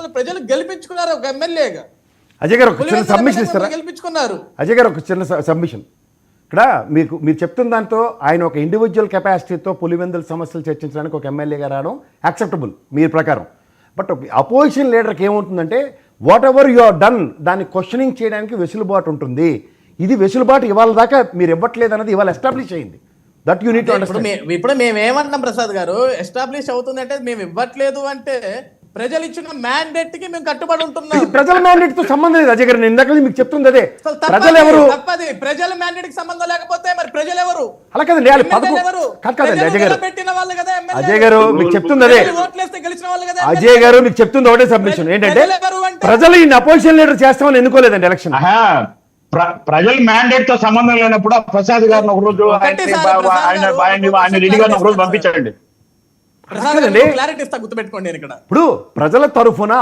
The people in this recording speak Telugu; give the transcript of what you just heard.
మిమ్మల్ని ప్రజలు గెలిపించుకున్నారు ఒక ఎమ్మెల్యేగా. అజయ్ గారు ఒక చిన్న సబ్మిషన్ ఇస్తారా? గెలిపించుకున్నారు. అజయ్ గారు ఒక చిన్న సబ్మిషన్. ఇక్కడ మీరు చెప్తున్న దాంతో ఆయన ఒక ఇండివిజువల్ కెపాసిటీతో పులివెందుల సమస్యలు చర్చించడానికి ఒక ఎమ్మెల్యేగా రావడం యాక్సెప్టబుల్ మీ ప్రకారం. బట్ అపోజిషన్ లీడర్కి ఏముంటుందంటే whatever you are done దాన్ని క్వశ్చనింగ్ చేయడానికి వెసులుబాటు ఉంటుంది. ఇది వెసులుబాటు ఇవాళ దాకా మీరు ఇవ్వట్లేదు అన్నది ఇవాళ ఎస్టాబ్లిష్ అయింది. That you need to understand. ఇప్పుడు మేము ఏమంటున్నాం ప్రసాద్ గారు, ఎస్టాబ్లిష్ అవుతుంది అంటే మేము ఇవ్వట్లేదు అంటే ప్రజలు ఇచ్చిన మ్యాండేట్ కి మేము కట్టుబడి ఉంటున్నాం. ప్రజల మ్యాండేట్ తో సంబంధం లేదు అజయ్ గారు. నేను ఇందాక మీకు చెప్తుంది అదే. ప్రజలు ఎవరు? తప్పది. ప్రజల మ్యాండేట్ కి సంబంధం లేకపోతే మరి ప్రజలు ఎవరు? అలా కదండి. కాదండి అజయ్ గారు. పెట్టిన వాళ్ళు కదా అజయ్ గారు మీకు చెప్తుంది అదే. ఓట్లేస్తే గెలిచిన వాళ్ళు కదా. అజయ్ గారు మీకు చెప్తుంది ఒకటే సబ్మిషన్ ఏంటంటే ప్రజలు ఈ అపోజిషన్ లీడర్ చేస్తామని ఎన్నుకోలేదండి ఎలక్షన్. ప్రజల మ్యాండేట్ తో సంబంధం లేనప్పుడు ప్రసాద్ గారిని ఒక రోజు ఆయన రెడ్డి గారిని ఒక రోజు పంపించండి. క్లారిటీ ఇస్తా, గుర్తుపెట్టుకోండి. ఇక్కడ ఇప్పుడు ప్రజల తరఫున